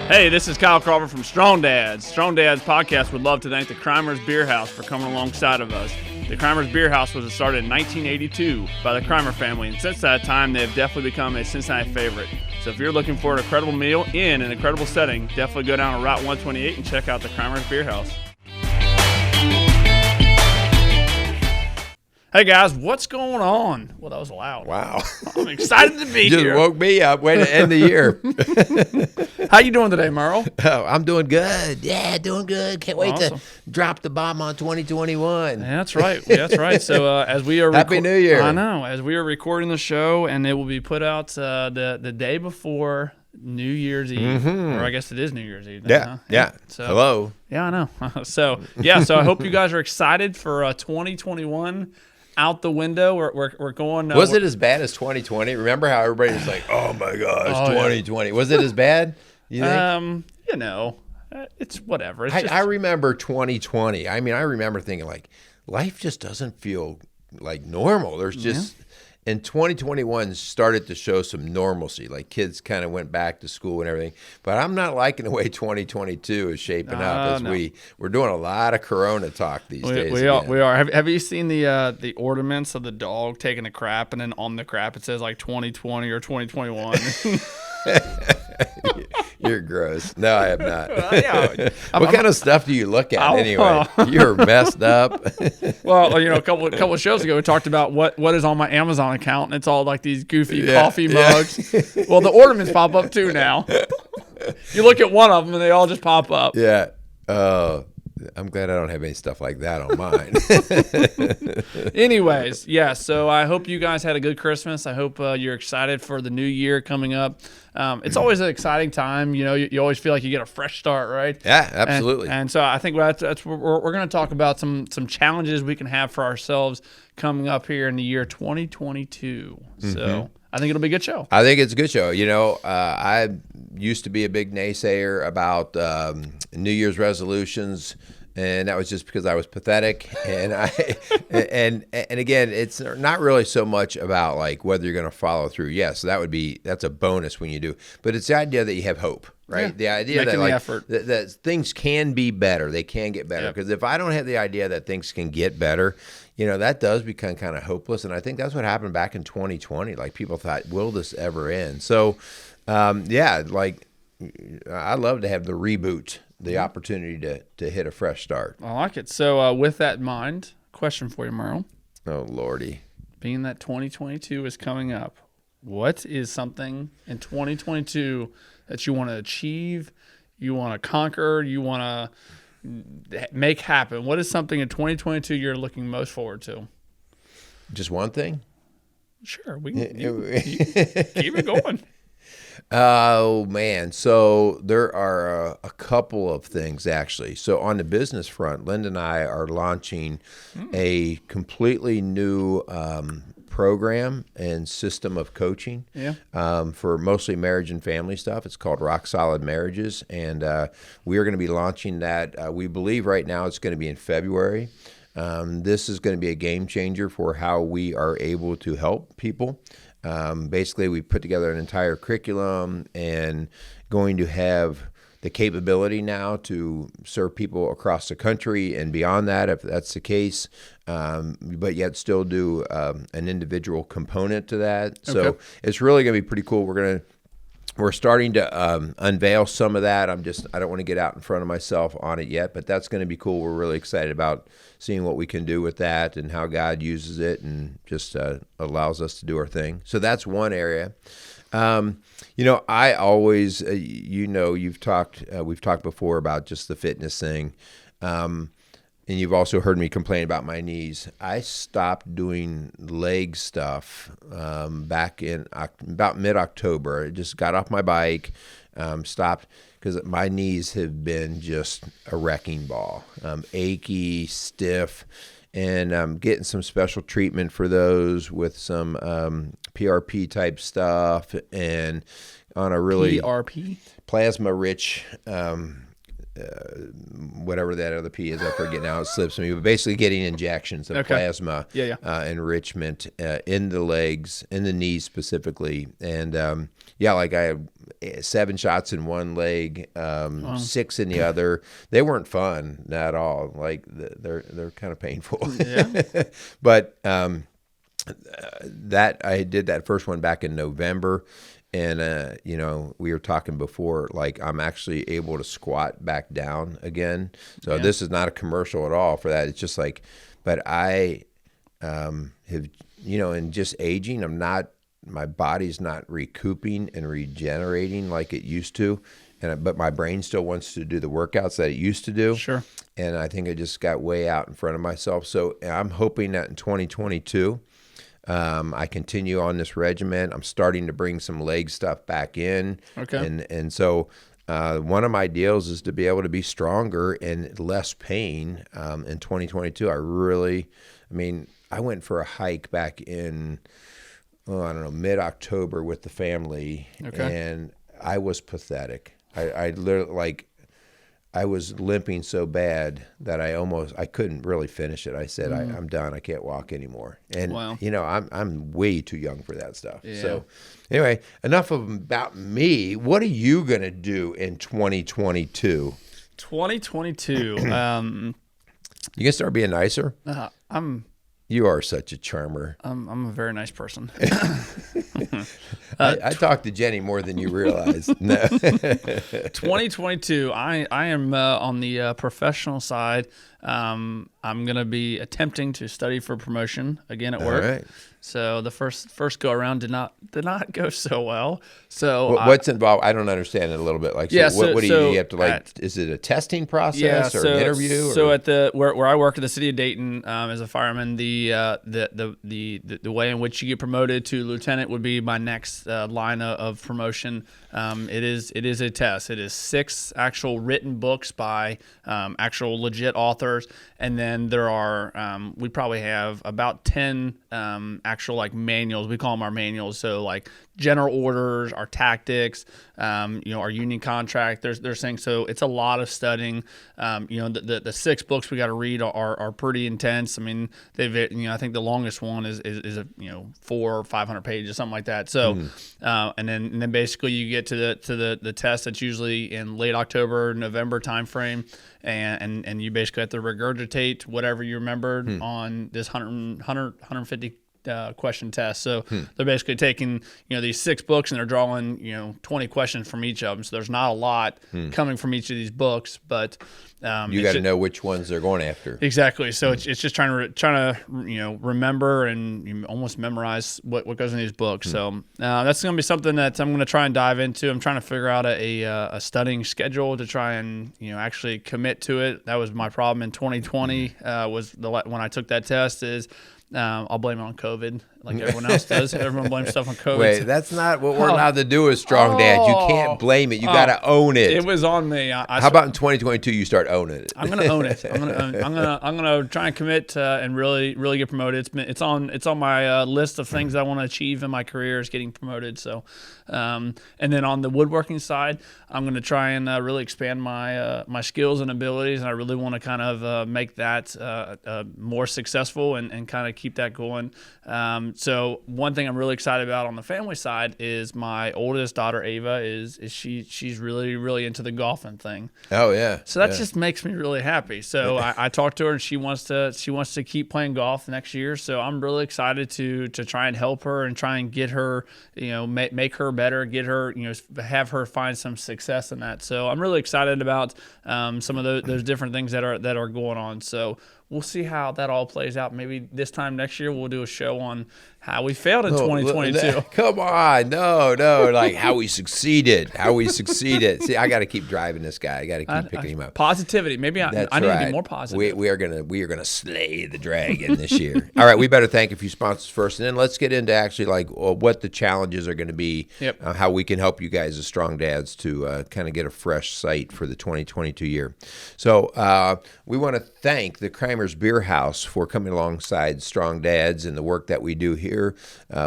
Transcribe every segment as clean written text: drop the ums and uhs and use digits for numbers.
Hey, this is Kyle Crawford from Strong Dads. Strong Dads podcast would love to thank the Crimers Beer House for coming alongside of us. The Crimers Beer House was started in 1982 by the Crimer family, and since that time, they have definitely become a Cincinnati favorite. So if you're looking for an incredible meal in an incredible setting, definitely go down to Route 128 and check out the Crimers Beer House. Hey guys, what's going on? Well, that was loud. Wow. I'm excited to be Just here. woke me up. Way to end the year. How you doing today, Merle? Oh, I'm doing good. Yeah, doing good. Can't wait Awesome. to drop the bomb on 2021. That's right. That's right. So as we are Happy New Year. I know. As we are recording the show, and it will be put out the day before New Year's Eve, or I guess it is New Year's Eve. Then, Yeah, huh? yeah. So, Hello. Yeah, I know. So I hope you guys are excited for 2021. Out the window, we're going. Was it as bad as 2020? Remember how everybody was like, "Oh my gosh, 2020." Yeah. Was it as bad? You think? It's whatever. It's I remember 2020. I mean, I remember thinking like, life just doesn't feel like normal. There's just. And 2021 started to show some normalcy, like kids kind of went back to school and everything. But I'm not liking the way 2022 is shaping up. As we're doing a lot of Corona talk these days. We are. Have you seen the ornaments of the dog taking a crap, and then on the crap it says like 2020 or 2021? You're gross. No, I have not. What kind of stuff do you look at anyway? You're messed up. Well, a couple of shows ago we talked about what is on my Amazon account, and it's all like these goofy coffee mugs. Well, the ornaments pop up too now. You look at one of them and they all just pop up. Yeah. I'm glad I don't have any stuff like that on mine. Anyways, so I hope you guys had a good Christmas. I hope you're excited for the new year coming up. It's always an exciting time. You always feel like you get a fresh start, right? Yeah, absolutely. And so I think that's what we're going to talk about some challenges we can have for ourselves coming up here in the year 2022. So I think it'll be a good show. I think it's a good show. I used to be a big naysayer about New Year's resolutions, and that was just because I was pathetic. And and again, it's not really so much about like whether you're going to follow through. Yes, that's a bonus when you do, but it's the idea that you have hope, right? Yeah. The idea Making that effort. That things can be better. They can get better. Because if I don't have the idea that things can get better, that does become kind of hopeless. And I think that's what happened back in 2020. Like people thought, will this ever end? So, I love to have the reboot, the opportunity to hit a fresh start. I like it. So with that in mind, question for you, Merle. Oh, Lordy. Being that 2022 is coming up, what is something in 2022 that you want to achieve, you want to conquer, you want to make happen? What is something in 2022 you're looking most forward to? Just one thing? Sure. We can keep it going. Oh, man. So there are a couple of things, actually. So on the business front, Linda and I are launching a completely new program and system of coaching for mostly marriage and family stuff. It's called Rock Solid Marriages, and we are going to be launching that. We believe right now it's going to be in February. This is going to be a game changer for how we are able to help people. Basically, we put together an entire curriculum and going to have the capability now to serve people across the country and beyond that, if that's the case, but yet still do an individual component to that. Okay. So it's really going to be pretty cool. We're starting to unveil some of that. I don't want to get out in front of myself on it yet, but that's going to be cool. We're really excited about seeing what we can do with that and how God uses it and just allows us to do our thing. So that's one area. I always, we've talked before about just the fitness thing. And you've also heard me complain about my knees. I stopped doing leg stuff back in about mid-October. I just got off my bike, stopped, because my knees have been just a wrecking ball, achy, stiff, and I'm getting some special treatment for those with some PRP type stuff and on a really PRP? plasma-rich whatever that other P is, I forget now, it slips me, but basically getting injections of plasma enrichment in the legs, in the knees specifically. And like I had 7 shots in one leg, 6 in the other. They weren't fun at all. Like they're kind of painful. Yeah. But that I did that first one back in November. And, we were talking before, like I'm actually able to squat back down again. So this is not a commercial at all for that. It's just like, but I have, in just aging, my body's not recouping and regenerating like it used to. But my brain still wants to do the workouts that it used to do. Sure. And I think I just got way out in front of myself. So I'm hoping that in 2022, I continue on this regimen. I'm starting to bring some leg stuff back in. Okay. And so one of my deals is to be able to be stronger and less pain in 2022. I went for a hike back in, mid-October with the family. Okay. And I was pathetic. I literally, I was limping so bad that I couldn't really finish it. I said, I'm done. I can't walk anymore. And, wow. I'm way too young for that stuff. Yeah. So anyway, enough about me. What are you going to do in 2022? 2022. You going to start being nicer? You are such a charmer. I'm a very nice person. I talk to Jenny more than you realize. No. 2022, I am on the professional side. I'm going to be attempting to study for promotion again at work. All right. So the first go around did not go so well. So what's involved? I don't understand it a little bit. What do you have to is it a testing process or an interview? So at where I work at the city of Dayton as a fireman, the way in which you get promoted to lieutenant would be my next line of promotion. It is a test. It is 6 actual written books by actual legit authors, and then there are we probably have about 10 actual manuals. We call them our manuals. So general orders, our tactics, our union contract. There's things. So it's a lot of studying. The 6 books we got to read are pretty intense. I mean, I think the longest one is 400 or 500 pages, something like that. So, and then basically you get to the test that's usually in late October, November timeframe, and you basically have to regurgitate whatever you remembered on this 150 question test. So they're basically taking these 6 books and they're drawing 20 questions from each of them. So there's not a lot coming from each of these books, but you got to know which ones they're going after. Exactly. So it's just trying to remember and almost memorize what goes in these books. So that's going to be something that I'm going to try and dive into. I'm trying to figure out a studying schedule to try and actually commit to it. That was my problem in 2020. Was when I took that test is. I'll blame it on COVID, like everyone else does. Everyone blames stuff on COVID. Wait, that's not what we're allowed to do as strong dads. You can't blame it. You got to own it. It was on me. How about in 2022 you start owning it? I'm gonna own it. I'm gonna try and commit and really get promoted. It's on my list of things I want to achieve in my career is getting promoted. So, and then on the woodworking side, I'm gonna try and really expand my skills and abilities, and I really want to kind of make that more successful and kind of keep that going. So one thing I'm really excited about on the family side is my oldest daughter Ava she's really into the golfing thing. Oh yeah. So that just makes me really happy. So I talked to her and she wants to keep playing golf next year. So I'm really excited to try and help her and try and get her, make her better, get her, have her find some success in that. So I'm really excited about some of those different things that are going on. So we'll see how that all plays out. Maybe this time next year we'll do a show on how we failed in 2022. Come on. No. Like how we succeeded. See, I got to keep driving this guy. I got to keep picking him up. Positivity. Maybe I need to be more positive. We are gonna slay the dragon this year. All right, we better thank a few sponsors first, and then let's get into actually what the challenges are going to be, how we can help you guys as strong dads to kind of get a fresh sight for the 2022 year. So we want to thank the Kramer's Beer House for coming alongside Strong Dads and the work that we do here here.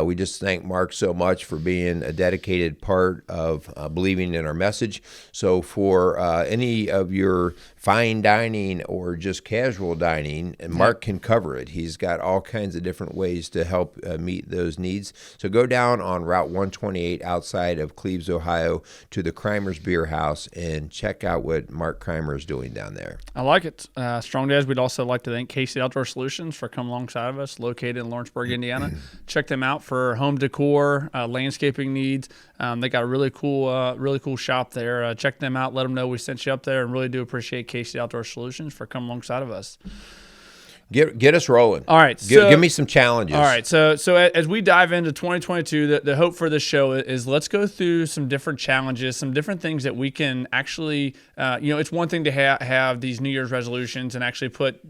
We just thank Mark so much for being a dedicated part of believing in our message. So for any of your fine dining or just casual dining, and Mark can cover it. He's got all kinds of different ways to help meet those needs. So go down on Route 128 outside of Cleves, Ohio, to the Crimer's Beer House and check out what Mark Crimer is doing down there. I like it. Strong Dads, we'd also like to thank Casey Outdoor Solutions for coming alongside of us, located in Lawrenceburg, Indiana. Check them out for home decor, landscaping needs. They got a really cool shop there. Check them out. Let them know we sent you up there, and really do appreciate Casey Outdoor Solutions for coming alongside of us. Get us rolling. All right. Give me some challenges. All right. So as we dive into 2022, the hope for this show is let's go through some different challenges, some different things that we can actually, it's one thing to have these New Year's resolutions and actually put,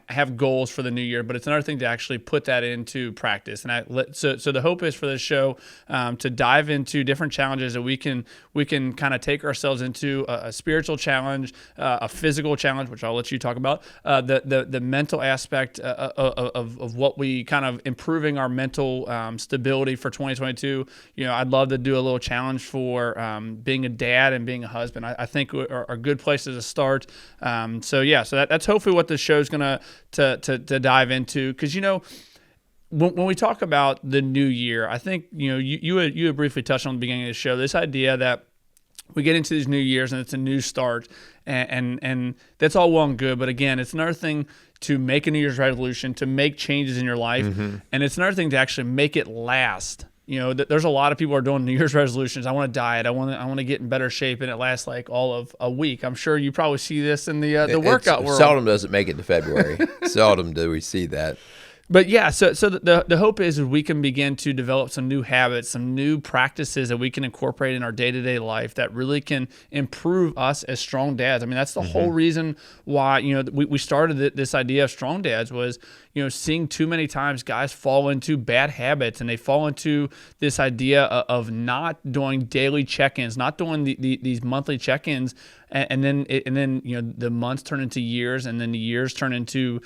have goals for the new year, but it's another thing to actually put that into practice. And so the hope is for this show to dive into different challenges that we can kind of take ourselves into a spiritual challenge, a physical challenge, which I'll let you talk about, the mental aspect of what we kind of improving our mental stability for 2022. I'd love to do a little challenge for being a dad and being a husband. I think are good places to start. So that's hopefully what the show's gonna to dive into, because when we talk about the new year, I think you had briefly touched on the beginning of the show, this idea that we get into these new years and it's a new start, and that's all well and good. But again, it's another thing to make a New Year's resolution, to make changes in your life, and it's another thing to actually make it last. There's a lot of people who are doing New Year's resolutions. I want to diet. I want to get in better shape, and it lasts like all of a week. I'm sure you probably see this in the workout world. Seldom does it make it to February. Seldom do we see that. But yeah, so the hope is we can begin to develop some new habits, some new practices that we can incorporate in our day-to-day life that really can improve us as strong dads. I mean, that's the whole reason why we started this idea of strong dads was seeing too many times guys fall into bad habits, and they fall into this idea of not doing daily check-ins, not doing these monthly check-ins. And then the months turn into years, and then the years turn into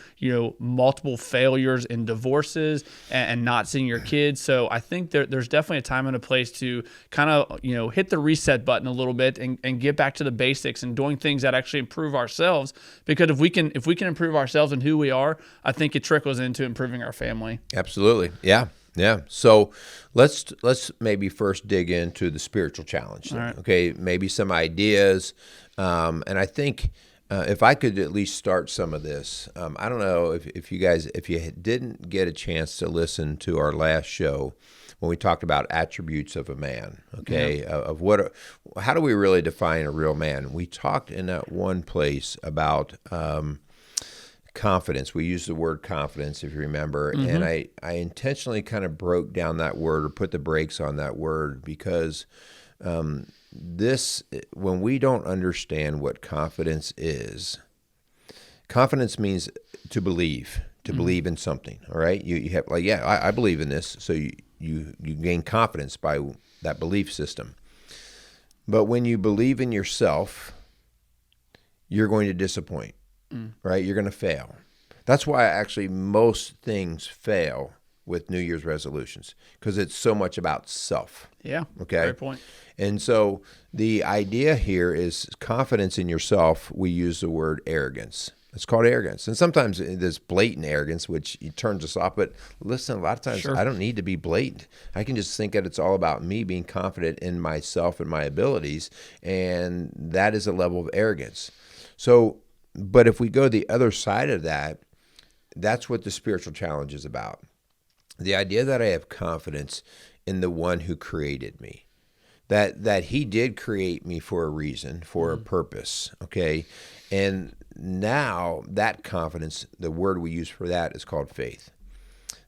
multiple failures and divorces and not seeing your kids. So I think there's definitely a time and a place to kind of hit the reset button a little bit and get back to the basics and doing things that actually improve ourselves. Because if we can improve ourselves and who we are, I think it trickles into improving our family. Absolutely, yeah. Yeah. So let's maybe first dig into the spiritual challenge. Right. Okay. Maybe some ideas. And I think if I could at least start some of this, I don't know if you guys, if you didn't get a chance to listen to our last show when we talked about attributes of a man, okay, of how do we really define a real man? We talked in that one place about confidence. We used the word confidence, if you remember, and I intentionally kind of broke down that word or put the brakes on that word because when we don't understand what confidence is, confidence means to believe in something. All right, you have I believe in this, so you gain confidence by that belief system. But when you believe in yourself, you're going to disappoint. Right? You're going to fail. That's why actually most things fail with New Year's resolutions, because it's so much about self. Yeah. Okay. Great point. And so the idea here is confidence in yourself. We use the word arrogance. It's called arrogance. And sometimes there's blatant arrogance, which turns us off. But listen, a lot of times I don't need to be blatant. I can just think that it's all about me being confident in myself and my abilities. And that is a level of arrogance. So, but if we go the other side of that, that's what the spiritual challenge is about. The idea that I have confidence in the one who created me, that he did create me for a reason, for a purpose, okay? And now that confidence, the word we use for that is called faith.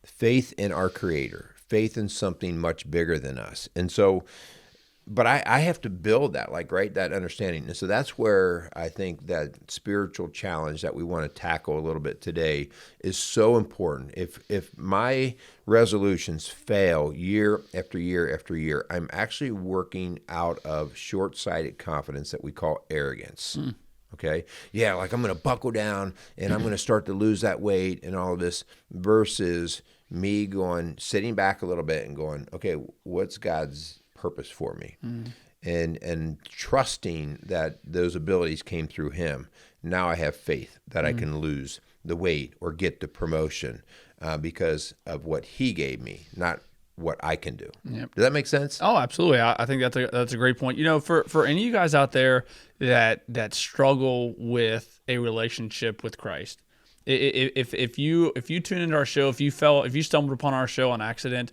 Faith in our Creator, faith in something much bigger than us. And so, but I have to build that, that understanding. And so that's where I think that spiritual challenge that we want to tackle a little bit today is so important. If my resolutions fail year after year after year, I'm actually working out of short-sighted confidence that we call arrogance. Okay? Yeah, I'm going to buckle down and I'm going to start to lose that weight and all of this versus me sitting back a little bit and going, okay, what's God's purpose for me? And trusting that those abilities came through him. Now I have faith that I can lose the weight or get the promotion because of what he gave me, not what I can do. Yep. Does that make sense? Oh, absolutely. I think that's a great point. For any of you guys out there that struggle with a relationship with Christ, if you tune into our show, if you stumbled upon our show on accident,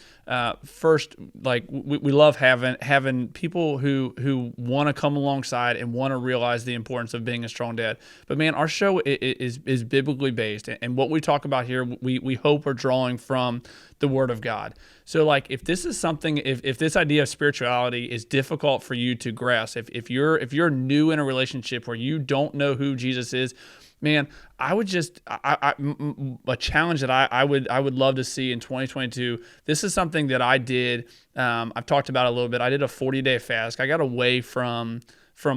first, like we love having people who want to come alongside and want to realize the importance of being a strong dad. But man, our show is biblically based, and what we talk about here, we hope are drawing from the Word of God. So like, if this is something, if this idea of spirituality is difficult for you to grasp, if you're new in a relationship where you don't know who Jesus is, man, I would just a challenge that I would love to see in 2022. This is something that I did. I've talked about it a little bit. I did a 40-day fast. I got away from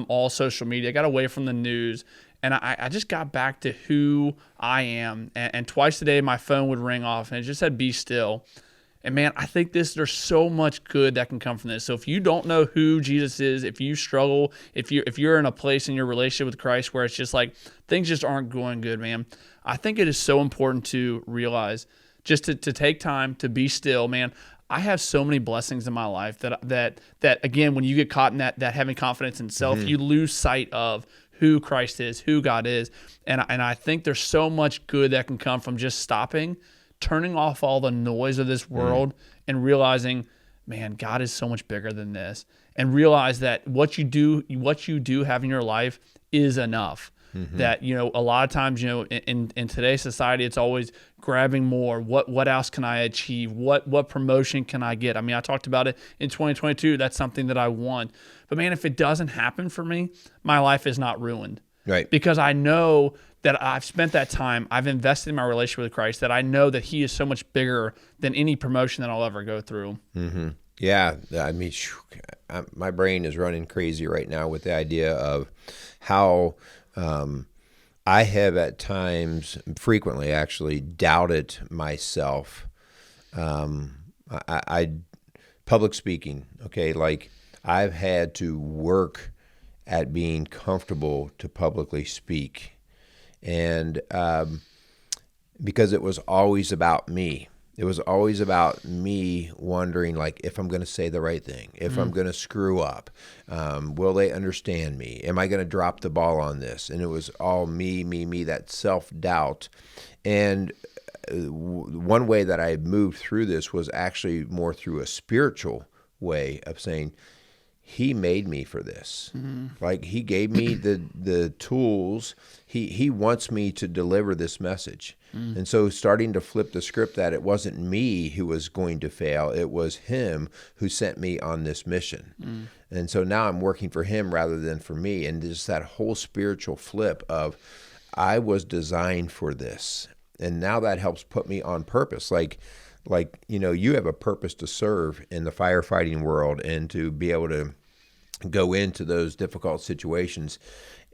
all social media. I got away from the news, and I just got back to who I am. And twice a day, my phone would ring off, and it just said, "Be still." And man, I think there's so much good that can come from this. So if you don't know who Jesus is, if you struggle, if you're in a place in your relationship with Christ where it's just like things just aren't going good, man, I think it is so important to realize just to take time to be still, man. I have so many blessings in my life that again, when you get caught in that having confidence in self, you lose sight of who Christ is, who God is. And I think there's so much good that can come from just stopping, turning off all the noise of this world and realizing, man, God is so much bigger than this, and realize that what you do have in your life is enough. That, a lot of times, in today's society, it's always grabbing more. What else can I achieve? What promotion can I get? I mean, I talked about it in 2022. That's something that I want. But man, if it doesn't happen for me, my life is not ruined. Right. Because I know that I've spent that time, I've invested in my relationship with Christ, that I know that he is so much bigger than any promotion that I'll ever go through. Yeah. I mean, my brain is running crazy right now with the idea of how I have at times, frequently actually, doubted myself. I public speaking, okay, like I've had to work at being comfortable to publicly speak. And because it was always about me. It was always about me wondering, like, if I'm going to say the right thing, if I'm going to screw up, will they understand me? Am I going to drop the ball on this? And it was all me, that self-doubt. And one way that I moved through this was actually more through a spiritual way of saying, he made me for this. Like, he gave me the tools. He wants me to deliver this message. And so starting to flip the script that it wasn't me who was going to fail. It was him who sent me on this mission. And so now I'm working for him rather than for me. And just that whole spiritual flip of I was designed for this. And now that helps put me on purpose. Like, you have a purpose to serve in the firefighting world and to be able to go into those difficult situations,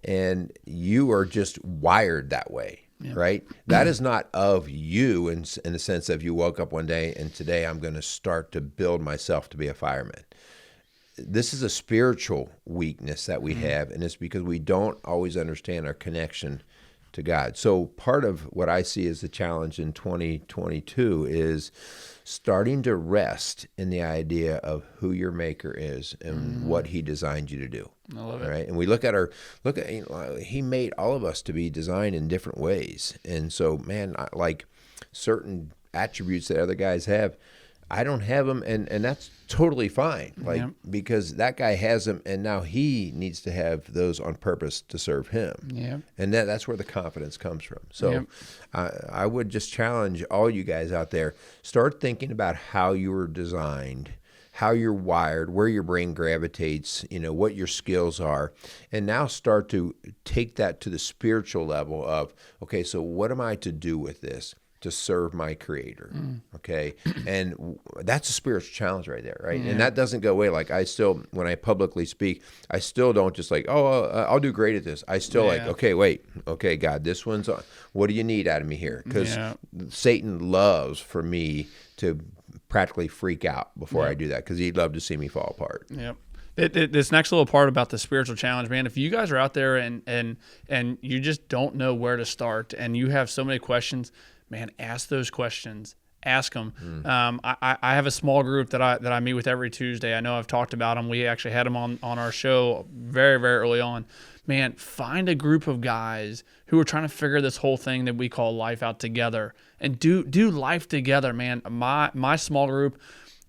and you are just wired that way, right? That is not of you in the sense of you woke up one day and today I'm going to start to build myself to be a fireman. This is a spiritual weakness that we have, and it's because we don't always understand our connection to God. So part of what I see as the challenge in 2022 is starting to rest in the idea of who your maker is and what he designed you to do. I love it. Right? And we look at he made all of us to be designed in different ways. And so, man, like certain attributes that other guys have, I don't have them, and that's totally fine. Like, because that guy has them, and now he needs to have those on purpose to serve him. Yeah. And that's where the confidence comes from. So I would just challenge all you guys out there, start thinking about how you were designed, how you're wired, where your brain gravitates, what your skills are, and now start to take that to the spiritual level of, okay, so what am I to do with this? to serve my Creator. Okay. And that's a spiritual challenge right there. Right. And that doesn't go away. Like, I still, when I publicly speak, I still don't just like, I'll do great at this. I still like, okay, wait, okay, God, this one's on. What do you need out of me here? Because Satan loves for me to practically freak out before I do that, because he'd love to see me fall apart. Yep. This next little part about the spiritual challenge, man, if you guys are out there and you just don't know where to start and you have so many questions, man, ask those questions. Ask them. I have a small group that I meet with every Tuesday. I know I've talked about them. We actually had them on our show very, very early on. Man, find a group of guys who are trying to figure this whole thing that we call life out together, and do life together, man. My small group,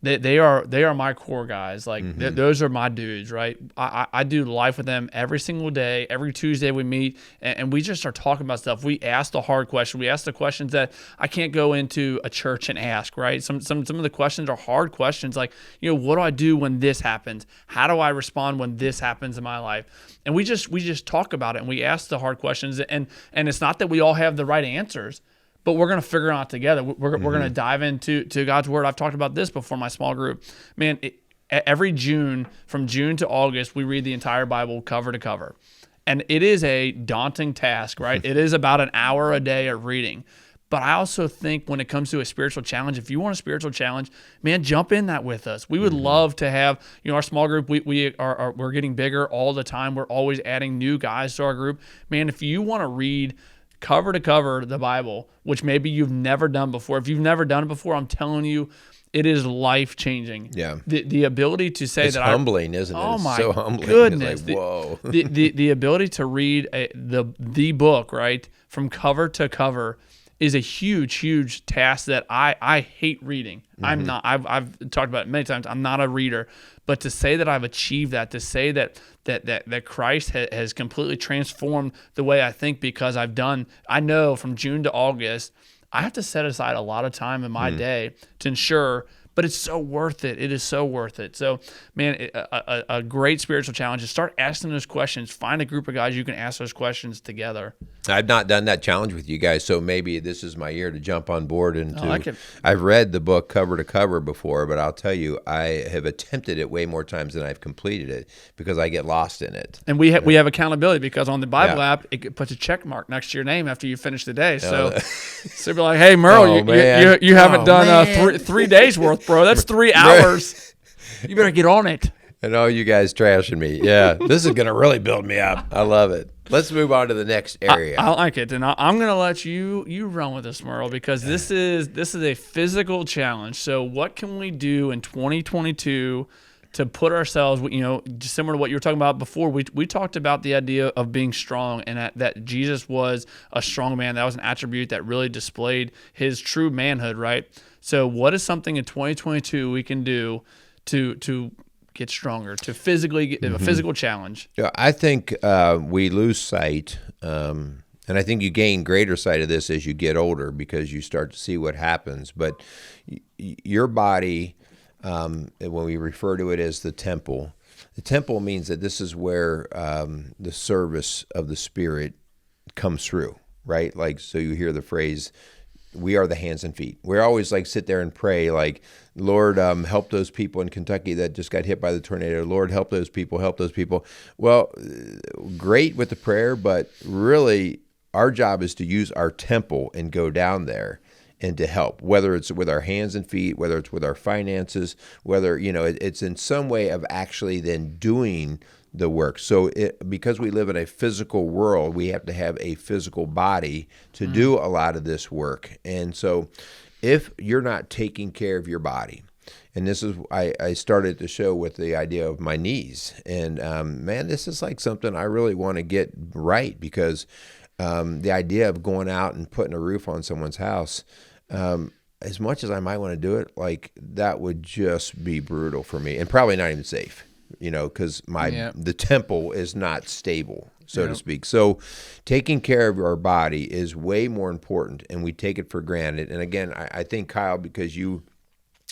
they are my core guys. Like, those are my dudes, right? I do life with them every single day. Every Tuesday we meet, and we just start talking about stuff. We ask the hard questions. We ask the questions that I can't go into a church and ask, right? Some of the questions are hard questions, like, what do I do when this happens? How do I respond when this happens in my life? And we just talk about it, and we ask the hard questions. And it's not that we all have the right answers, but we're going to figure it out together. We're going to dive into God's Word. I've talked about this before in my small group. Man, every June, from June to August, we read the entire Bible cover to cover. And it is a daunting task, right? It is about an hour a day of reading. But I also think when it comes to a spiritual challenge, if you want a spiritual challenge, man, jump in that with us. We would love to have, our small group. We're getting bigger all the time. We're always adding new guys to our group. Man, if you want to read cover to cover the Bible, which maybe you've never done before. If you've never done it before, I'm telling you, it is life-changing. Yeah. The ability to say it's humbling, isn't it? Oh, it's my so humbling. goodness. It's like, whoa. The ability to read the book, right, from cover to cover is a huge task that I hate reading. I'm not. I've talked about it many times. I'm not a reader. But to say that I've achieved that, to say that Christ has completely transformed the way I think, because I know from June to August, I have to set aside a lot of time in my day to ensure, but it's so worth it. It is so worth it. So, man, a great spiritual challenge is start asking those questions. Find a group of guys you can ask those questions together. I've not done that challenge with you guys, so maybe this is my year to jump on board. I've read the book cover to cover before, but I'll tell you, I have attempted it way more times than I've completed it because I get lost in it. And we have accountability, because on the Bible app, it puts a check mark next to your name after you finish the day. So it'll be like, hey, Merle, you haven't done 3 days worth, bro. That's 3 hours. You better get on it. And all you guys trashing me. Yeah, this is going to really build me up. I love it. Let's move on to the next area. I like it, and I'm going to let you run with this, Merle, because this is a physical challenge. So what can we do in 2022 to put ourselves, just similar to what you were talking about before? We talked about the idea of being strong, and that Jesus was a strong man. That was an attribute that really displayed his true manhood, right? So what is something in 2022 we can do to get stronger, to physically get a physical challenge? Yeah, I think we lose sight, and I think you gain greater sight of this as you get older, because you start to see what happens. But your body, when we refer to it as the temple means that this is where the service of the Spirit comes through, right? Like, so you hear the phrase, we are the hands and feet. We always sit there and pray, like, Lord, help those people in Kentucky that just got hit by the tornado. Lord, help those people, help those people. Well, great with the prayer, but really our job is to use our temple and go down there and to help, whether it's with our hands and feet, whether it's with our finances, whether, it's in some way of actually then doing the work. So because we live in a physical world, we have to have a physical body to do a lot of this work. And so if you're not taking care of your body, and this is, I started the show with the idea of my knees. And man, this is like something I really want to get right, because the idea of going out and putting a roof on someone's house, as much as I might want to do it, like, that would just be brutal for me, and probably not even safe. Because the temple is not stable, so to speak. So taking care of our body is way more important, and we take it for granted. And again, I think, Kyle, because you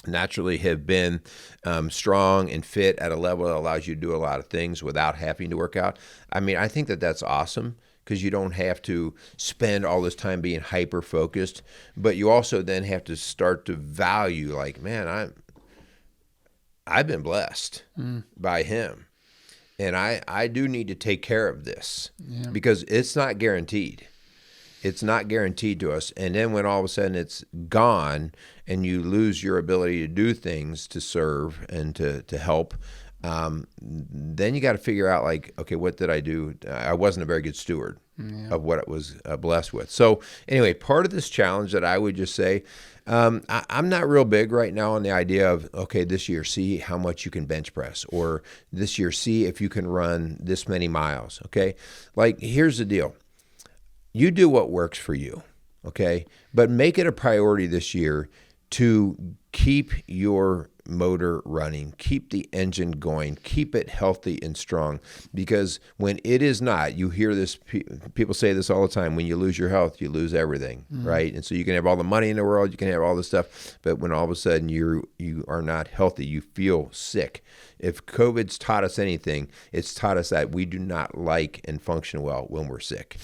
naturally have been strong and fit at a level that allows you to do a lot of things without having to work out. I mean, I think that's awesome, because you don't have to spend all this time being hyper focused. But you also then have to start to value, like, man, I've been blessed by him, and I do need to take care of this because it's not guaranteed. It's not guaranteed to us. And then when all of a sudden it's gone and you lose your ability to do things, to serve and to help, then you got to figure out, like, okay, what did I do? I wasn't a very good steward of what it was blessed with. So anyway, part of this challenge that I would just say, I'm not real big right now on the idea of, okay, this year, see how much you can bench press, or this year, see if you can run this many miles. Okay. Like, here's the deal. You do what works for you. Okay. But make it a priority this year to keep your motor running, keep the engine going, keep it healthy and strong. Because when it is not, you hear this, people say this all the time, when you lose your health, you lose everything, right? And so you can have all the money in the world, you can have all this stuff, but when all of a sudden you are not healthy, you feel sick. If COVID's taught us anything, it's taught us that we do not like and function well when we're sick.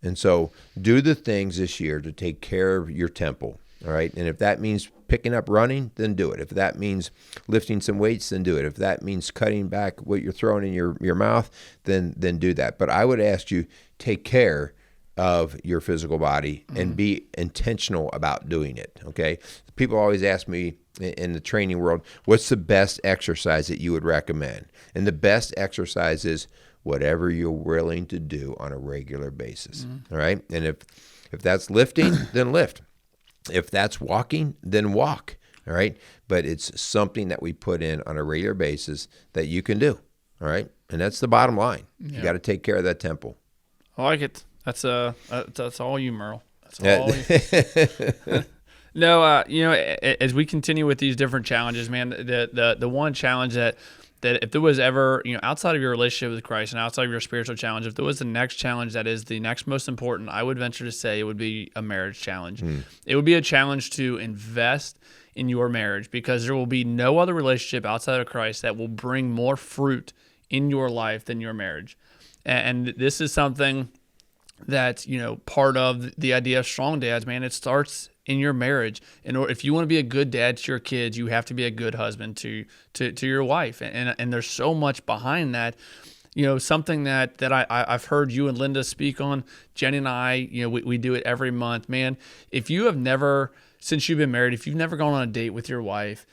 And so do the things this year to take care of your temple. All right. And if that means picking up running, then do it. If that means lifting some weights, then do it. If that means cutting back what you're throwing in your mouth, then do that. But I would ask you, take care of your physical body and be intentional about doing it. Okay. People always ask me in the training world, what's the best exercise that you would recommend? And the best exercise is whatever you're willing to do on a regular basis. All right. And if that's lifting, then lift. If that's walking, then walk, all right? But it's something that we put in on a regular basis that you can do, all right? And that's the bottom line. You got to take care of that temple. I like it. That's all you, Merle. That's all you. No, as we continue with these different challenges, man, the one challenge that if there was ever, outside of your relationship with Christ and outside of your spiritual challenge, if there was the next challenge that is the next most important, I would venture to say it would be a marriage challenge. It would be a challenge to invest in your marriage, because there will be no other relationship outside of Christ that will bring more fruit in your life than your marriage. And this is something that, part of the idea of strong dads, man, it starts in your marriage. And if you want to be a good dad to your kids, you have to be a good husband to your wife. And there's so much behind that. Something that I've heard you and Linda speak on, Jenny and I, we do it every month. Man, if you have never, since you've been married, if you've never gone on a date with your wife,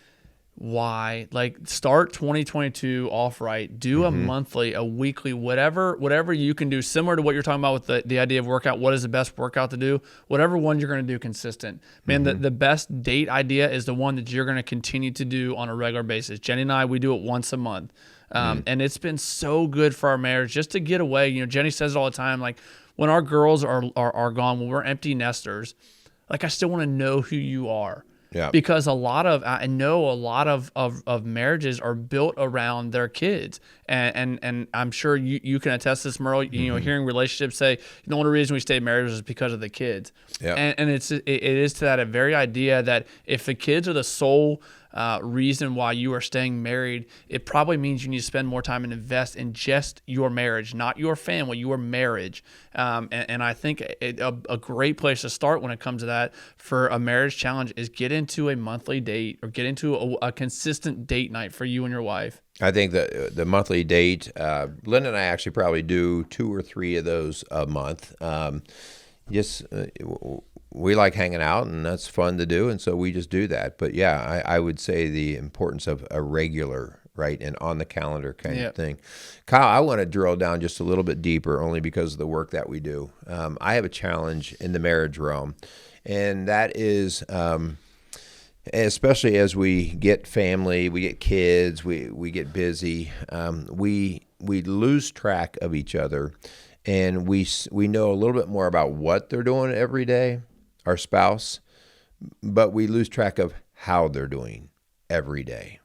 why? Like, start 2022 off right. Do a monthly, a weekly, whatever you can do, similar to what you're talking about with the idea of workout. What is the best workout to do? Whatever one you're going to do consistent. Man, the best date idea is the one that you're going to continue to do on a regular basis. Jenny and I, we do it once a month. And it's been so good for our marriage just to get away. Jenny says it all the time, like, when our girls are gone, when we're empty nesters, like, I still want to know who you are. Yeah. Because I know a lot of marriages are built around their kids, and I'm sure you can attest to this, Merle. Hearing relationships say the only reason we stay married is because of the kids. Yeah. And it is to that very idea that if the kids are the sole reason why you are staying married, it probably means you need to spend more time and invest in just your marriage, not your family, your marriage. And I think a great place to start when it comes to that for a marriage challenge is get into a monthly date, or get into a consistent date night for you and your wife. I think that the monthly date, Linda and I actually probably do 2 or 3 of those a month. We like hanging out, and that's fun to do, and so we just do that. But yeah, I would say the importance of a regular, right, and on the calendar kind of thing. Kyle, I want to drill down just a little bit deeper, only because of the work that we do. I have a challenge in the marriage realm, and that is, especially as we get family, we get kids, we get busy, we lose track of each other, and we know a little bit more about what they're doing every day, our spouse, but we lose track of how they're doing every day.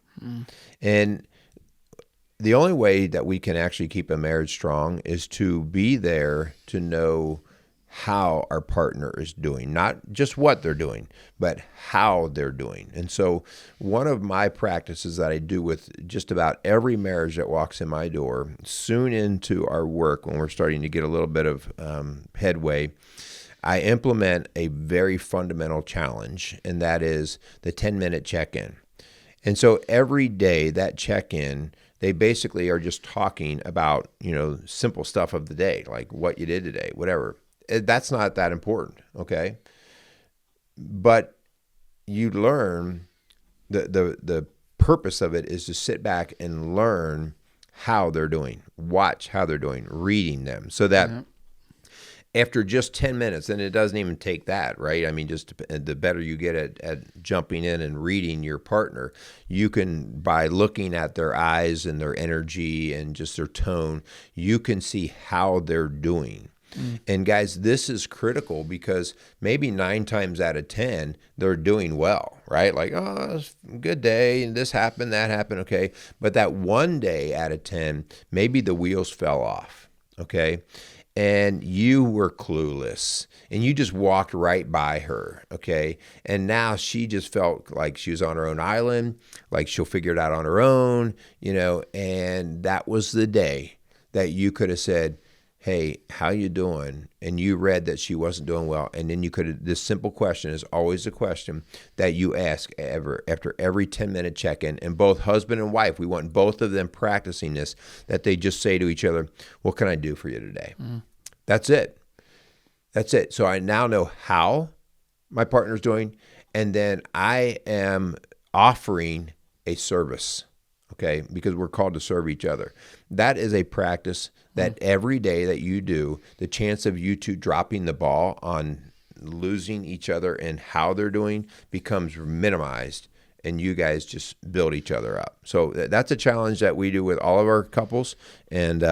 And the only way that we can actually keep a marriage strong is to be there to know how our partner is doing, not just what they're doing, but how they're doing. And so one of my practices that I do with just about every marriage that walks in my door, soon into our work when we're starting to get a little bit of headway, I implement a very fundamental challenge, and that is the 10-minute check-in. And so every day that check-in, they basically are just talking about, simple stuff of the day, like what you did today, whatever. That's not that important, okay? But you learn, the purpose of it is to sit back and learn how they're doing, watch how they're doing, reading them, so that after just 10 minutes, and it doesn't even take that, right? I mean, just the better you get at jumping in and reading your partner, you can, by looking at their eyes and their energy and just their tone, you can see how they're doing. And guys, this is critical because maybe 9 times out of 10, they're doing well, right? Like, oh, it's a good day, and this happened, that happened, okay. But that one day out of 10, maybe the wheels fell off, okay? And you were clueless, and you just walked right by her, okay? And now she just felt like she was on her own island, like she'll figure it out on her own, and that was the day that you could have said, hey, how you doing? And you read that she wasn't doing well. And then you could have, this simple question is always a question that you ask after every 10-minute check-in. And both husband and wife, we want both of them practicing this, that they just say to each other, what can I do for you today? That's it. That's it. So I now know how my partner's doing, and then I am offering a service, okay, because we're called to serve each other. That is a practice that every day that you do, the chance of you two dropping the ball on losing each other and how they're doing becomes minimized, and you guys just build each other up. So that's a challenge that we do with all of our couples, and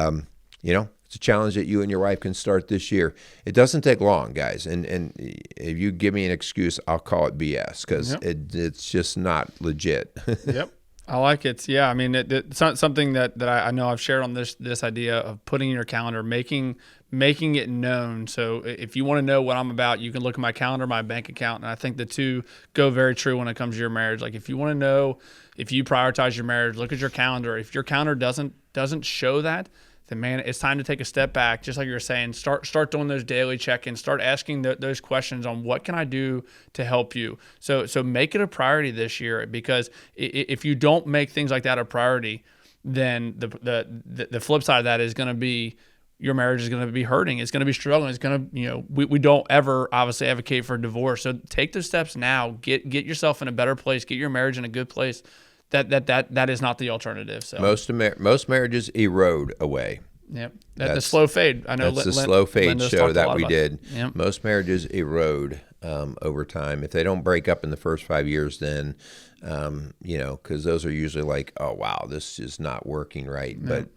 it's a challenge that you and your wife can start this year. It doesn't take long, guys, and if you give me an excuse, I'll call it BS because it's just not legit. Yep. I like it. Yeah, I mean, it's something that I know I've shared on this idea of putting in your calendar, making it known. So if you want to know what I'm about, you can look at my calendar, my bank account, and I think the two go very true when it comes to your marriage. Like if you want to know if you prioritize your marriage, look at your calendar. If your calendar doesn't show that, then man, it's time to take a step back. Just like you were saying, start doing those daily check-ins. Start asking those questions on what can I do to help you. So make it a priority this year, because if you don't make things like that a priority, then the flip side of that is going to be your marriage is going to be hurting. It's going to be struggling. It's going to, we don't ever obviously advocate for divorce. So take those steps now. Get yourself in a better place. Get your marriage in a good place. That is not the alternative. So most marriages erode away. Yep, that's the slow fade. I know that's the slow fade show that we did. Yep. Most marriages erode over time. If they don't break up in the first 5 years, then because those are usually like, oh wow, this is not working right. Yep. But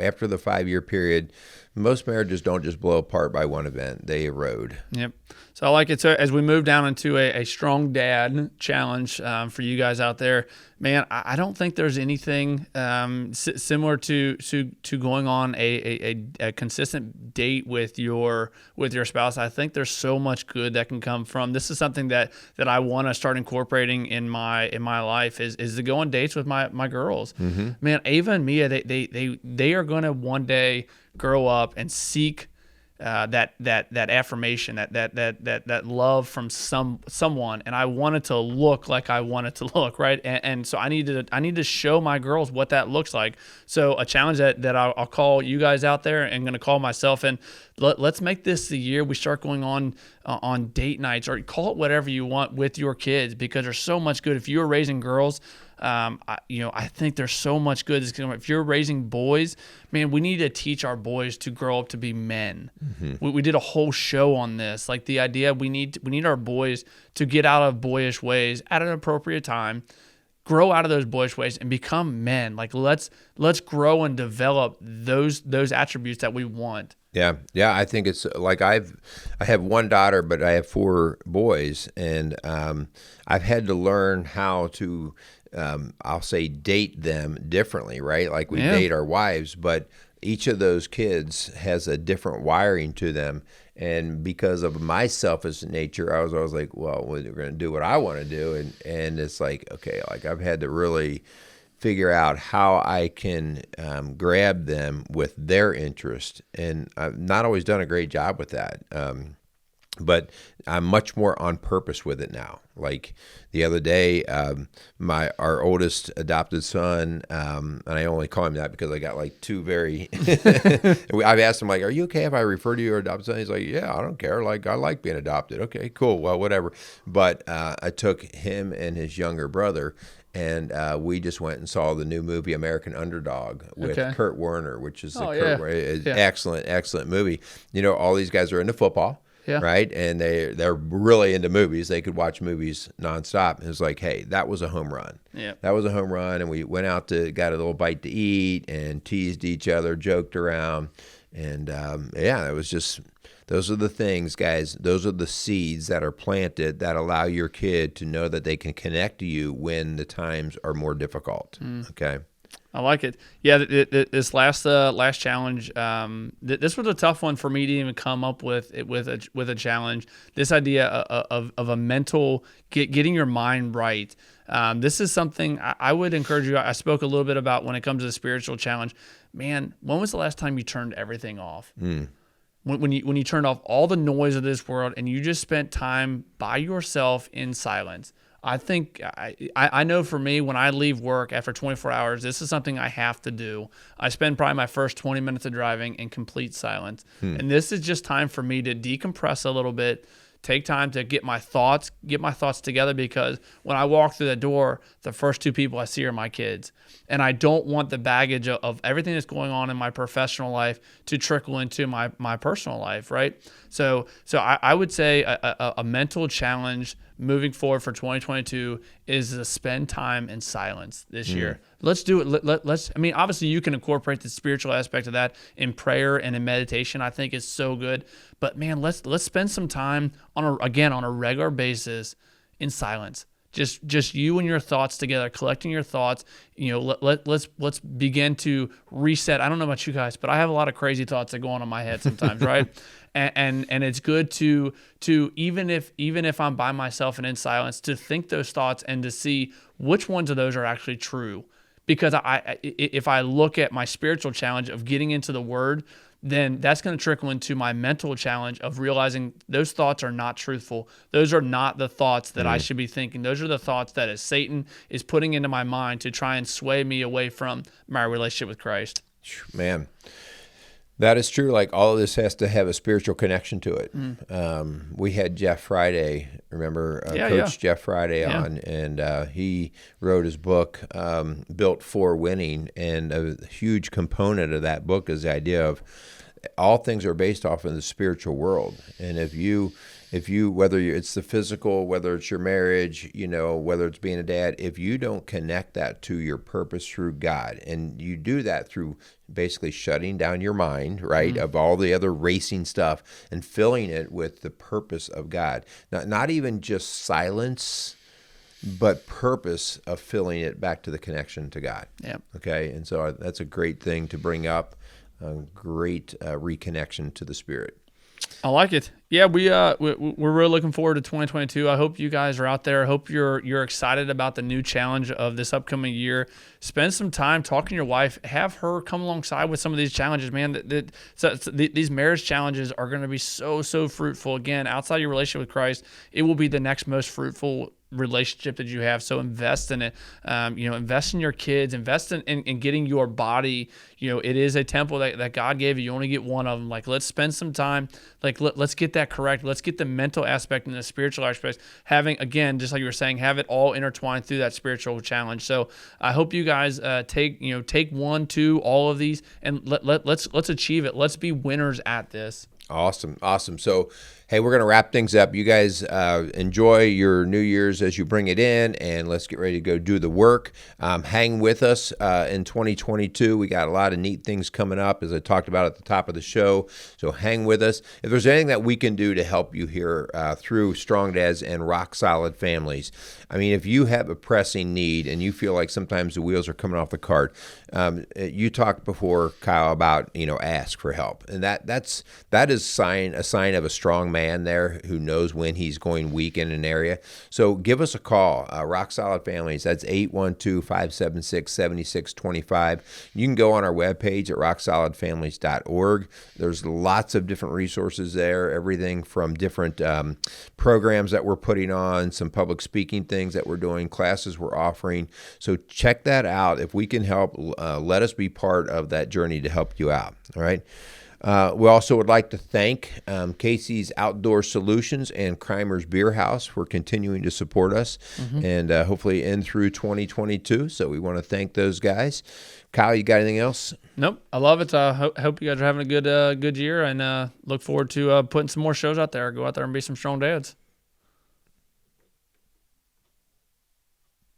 after the 5-year period, most marriages don't just blow apart by one event; they erode. Yep. So I like it. So as we move down into a strong dad challenge for you guys out there, man, I don't think there's anything similar to going on a consistent date with your spouse. I think there's so much good that can come from this. Is something that I want to start incorporating in my life is to go on dates with my girls. Mm-hmm. Man, Ava and Mia, they are going to one day grow up and seek that affirmation, that love from someone, and I want it to look like I want it to look, right? And so I need to show my girls what that looks like. So a challenge that I'll call you guys out there and going to call myself, and let's make this the year we start going on date nights, or call it whatever you want, with your kids, because there's so much good. If you're raising girls, I think there's so much good. If you're raising boys, man, we need to teach our boys to grow up to be men. Mm-hmm. We did a whole show on this, like the idea we need our boys to get out of boyish ways at an appropriate time, grow out of those boyish ways, and become men. Like let's grow and develop those attributes that we want. Yeah. I think it's like I have one daughter, but I have 4 boys, and I've had to learn how to I'll say date them differently, right? Like we Yeah. date our wives, but each of those kids has a different wiring to them. And because of my selfish nature, I was always like, well, we're going to do what I want to do. And it's like, okay, like I've had to really figure out how I can grab them with their interest. And I've not always done a great job with that. But I'm much more on purpose with it now. Like the other day, our oldest adopted son, and I only call him that because I got like two very. I've asked him like, "Are you okay if I refer to you as adopted son?" He's like, "Yeah, I don't care. Like I like being adopted." Okay, cool. Well, whatever. But I took him and his younger brother. And we just went and saw the new movie American Underdog with Kurt Warner, which is excellent, excellent movie. You know, all these guys are into football. Yeah. Right. And they're really into movies. They could watch movies nonstop. And it's like, hey, that was a home run. Yeah. That was a home run. And we went out got a little bite to eat and teased each other, joked around. And it was just, those are the things, guys. Those are the seeds that are planted that allow your kid to know that they can connect to you when the times are more difficult. Okay. I like it. Yeah, this last challenge, this was a tough one for me to even come up with a challenge. This idea of a mental getting your mind right. This is something I would encourage you. I spoke a little bit about when it comes to the spiritual challenge. Man, when was the last time you turned everything off? When you turned off all the noise of this world and you just spent time by yourself in silence. I think I know for me, when I leave work after 24 hours, this is something I have to do. I spend probably my first 20 minutes of driving in complete silence. And this is just time for me to decompress a little bit, take time to get my thoughts together, because when I walk through the door, the first two people I see are my kids. And I don't want the baggage of everything that's going on in my professional life to trickle into my personal life, right? So I would say a mental challenge moving forward for 2022 is to spend time in silence this year. Let's do it. Let's. I mean, obviously, you can incorporate the spiritual aspect of that in prayer and in meditation. I think is so good. But man, let's spend some time on a regular basis in silence. Just you and your thoughts together, collecting your thoughts. You know, let's begin to reset. I don't know about you guys, but I have a lot of crazy thoughts that go on in my head sometimes, right? And it's good to even if I'm by myself and in silence, to think those thoughts and to see which ones of those are actually true. Because if I look at my spiritual challenge of getting into the Word, then that's going to trickle into my mental challenge of realizing those thoughts are not truthful. Those are not the thoughts that I should be thinking. Those are the thoughts that Satan is putting into my mind to try and sway me away from my relationship with Christ. Man, that is true. Like, all of this has to have a spiritual connection to it. We had Jeff Friday, remember Coach Jeff Friday on, and he wrote his book, Built for Winning. And a huge component of that book is the idea of all things are based off of the spiritual world. And if you whether it's the physical, whether it's your marriage, you know, whether it's being a dad, if you don't connect that to your purpose through God, and you do that through basically shutting down your mind, right, of all the other racing stuff, and filling it with the purpose of God. Not even just silence, but purpose of filling it back to the connection to God. Yeah. Okay. And so that's a great thing to bring up, a great reconnection to the Spirit. I like it. Yeah, we're really looking forward to 2022. I hope you guys are out there. I hope you're excited about the new challenge of this upcoming year. Spend some time talking to your wife. Have her come alongside with some of these challenges, man. These marriage challenges are going to be so fruitful. Again, outside your relationship with Christ, it will be the next most fruitful relationship that you have. So invest in it. Invest in your kids. Invest in getting your body. You know, it is a temple that God gave you. You only get one of them. Like, let's spend some time. Like, let's get that correct. Let's get the mental aspect and the spiritual aspect. Having, again, just like you were saying, have it all intertwined through that spiritual challenge. So I hope you guys take 1, 2, all of these, and let's achieve it. Let's be winners at this. Awesome. So, hey, we're going to wrap things up. You guys enjoy your New Year's as you bring it in, and let's get ready to go do the work. Hang with us in 2022. We got a lot of neat things coming up, as I talked about at the top of the show. So hang with us. If there's anything that we can do to help you here through Strong Dads and Rock Solid Families, I mean, if you have a pressing need and you feel like sometimes the wheels are coming off the cart, you talked before, Kyle, about ask for help, and that is a sign of a strong man there who knows when he's going weak in an area. So give us a call, Rock Solid Families. That's 812-576-7625. You can go on our webpage at rocksolidfamilies.org. There's lots of different resources there, everything from different programs that we're putting on, some public speaking things that we're doing, classes we're offering. So check that out. If we can help, let us be part of that journey to help you out. All right. We also would like to thank Casey's Outdoor Solutions and Crimer's Beer House for continuing to support us and hopefully in through 2022. So we want to thank those guys. Kyle, you got anything else? Nope. I love it. I hope you guys are having a good year, and look forward to putting some more shows out there. Go out there and be some strong dads.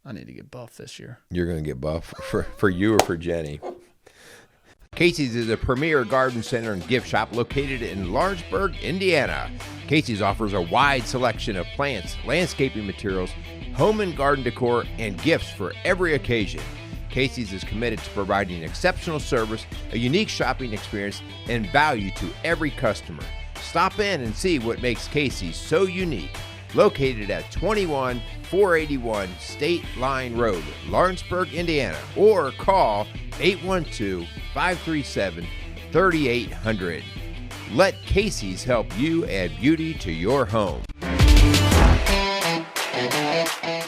I need to get buff this year. You're going to get buff for you or for Jenny? Casey's is a premier garden center and gift shop located in Lawrenceburg, Indiana. Casey's offers a wide selection of plants, landscaping materials, home and garden decor, and gifts for every occasion. Casey's is committed to providing exceptional service, a unique shopping experience, and value to every customer. Stop in and see what makes Casey's so unique. Located at 21481 State Line Road, Lawrenceburg, Indiana, or call 812-537-3800. Let Casey's help you add beauty to your home.